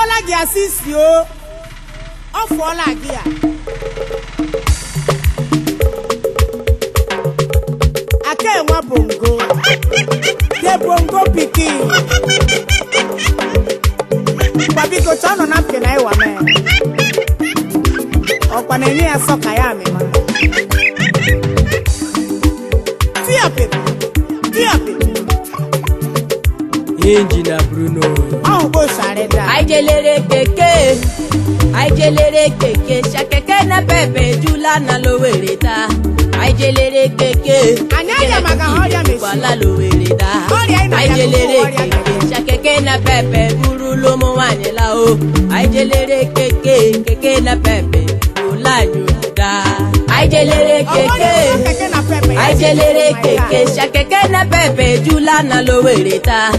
Ofola gi asisi o. Ofola gi a. Ake nwa bongo. De bongo piki. Babi ko chano na mke na ewa me. Okwa na enye asoka ya me ma. Tiape. Engineer Bruno. Oh, go sareda. Aijelere keke, shakeke na pepe jula na lowereta. Aijelere keke, Anyanya maga horia mesi. wala lowereta. Aijelere keke, shakeke na pepe buru lomo wanyela o. Aijelere keke na pepe jula nyuda. Aijelere keke, shakeke na pepe jula na lowereta.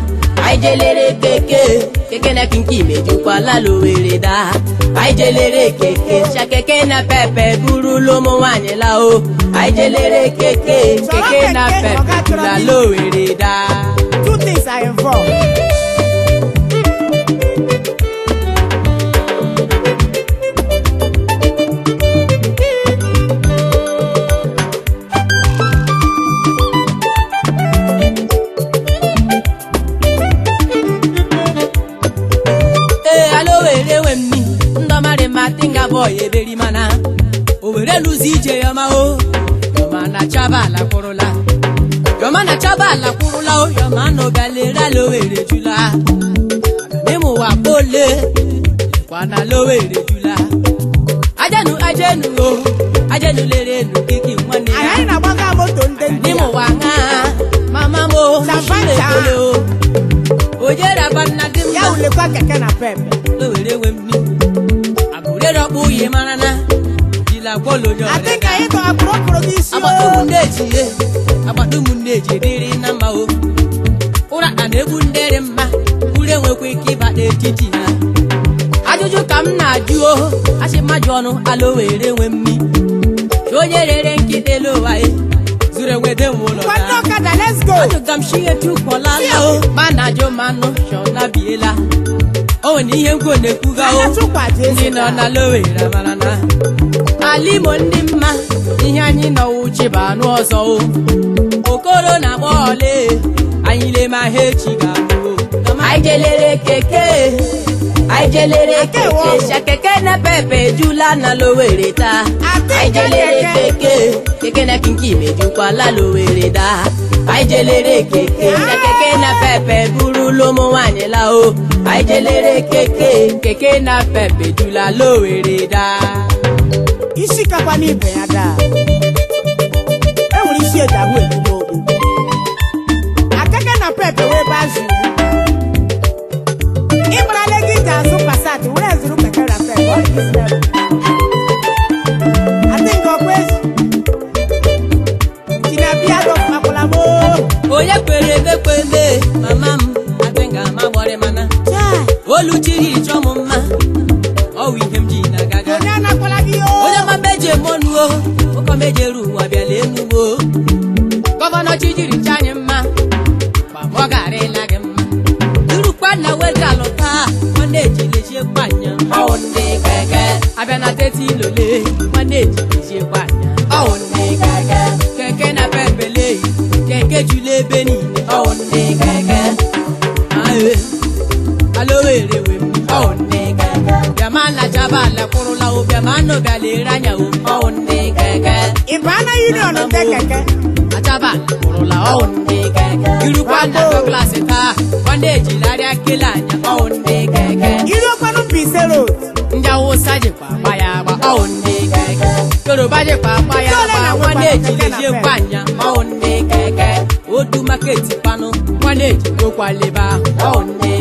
Aijelere keke na kinki meju kwa la lowereda. Aijelere keke shakeke na pepe buru lomo wanyela o. Aijelere keke na pepe la lowereda. Two things are involved. Tinga boy eberi mana owere luzi ije yoma o yoma na chabala kurula o yoma no galera lowere jula nemu wa pole kwana lowere jula ajenu lere nu kiki mwane Ayai na banga moto ndende. nemu wa nga mama mo shile o ojera banna dim Ya ule kwa keke na pepe. lowere wemmi Robu ye manana ila bolo yo. I think I go apro this year. Abadu mundeji diri namba o. Ura anebu ndere mma ule nwekwe kiba etiti na. Ajuju kam na aju o asi majonu alowere nwemmi. Jonyerere nkidelo wae zure wede wolo na. Kwando kada let's go. Aju kam shiye tu kola o. Manajo mano shona biela. Oh ni yengo ne kuga o ni no na lowere marana ali mondimma ihe anyi no uchi ba nu ozo o okoro na bole anyi le ma hechi ga o aijelere keke shakeke na pepe jula na lowere ta aijelere keke na kinki meju kwa la lowere da aijelere keke shakeke na pepe buru lomo wanyela o aijelere keke na pepe jula lowere da isi kapa ni ibe ya da e wuri isi eja hu ejumo ogu akeke na pepe we bazu imra legi ja so passat we zuru keke na pepe all this level I think always kina bia do akulamo oye kwele mama atenga mabore mana oluchiri chomo mma o wi hem ji na gaga onya na kwalagi o oye ma beje monu o ko meje ru wa bia le nu o governor chijiri chanye mma ba mo gare la ge mma duru kwa na we galota maneji le se panya o ne keke abena teti lole maneji le se panya o ne keke na pepele keke jule beni o ne keke aye alowere we o ne keke biamana jabala kurula o biamano galera nya o ne keke ibana union de keke ajabala kurula o ne keke irupanda to class ta maneji lari akela nya o ne keke iro kwanu bise road njawo saje pa ya ba o ne keke Yoruba je pa ya ba maneji le je panya o ne keke odu market panu maneji go kwaleba o ne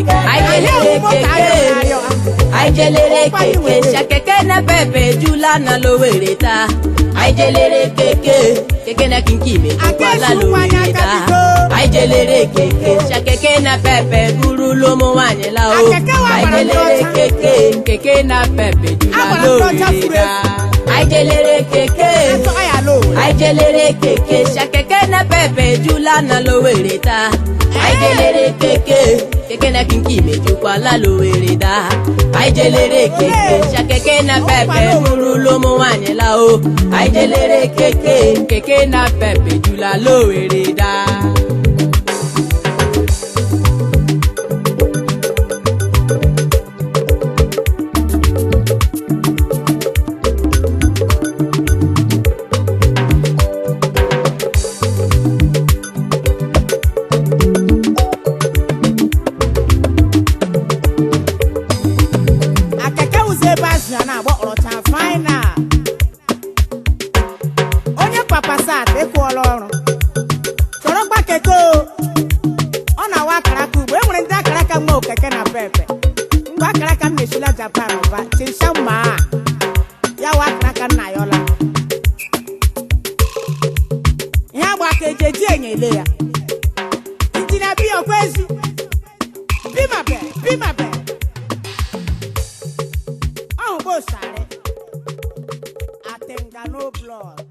aijelere keke shakeke na pepe jula na lowere ta aijelere keke na kinki me kwa la lowere ta aijelere keke shakeke na pepe buru lomo wanyela o aijelere keke na pepe jula lowere ta aijelere keke shakeke na pepe jula na lowere ta aijelere keke na kinki mejukwa lalo wereda aijelere keke shakeke na pepe nuru lomo wanye la o aijelere keke na pepe jula lo wereda onye papa sat ekwuola ọrụ chọrọ mgba keke ọ na-awa akara aka ugbo enwere ndị akara aka mma okeke na pepe mgbe akara aka m na-esila Japan ụba chinsha mma ya wa akara aka nna ya ọla ihe agba aka eji enye ele ya injinia bi okwezu bimabe ọhụ bo sare atenga no blood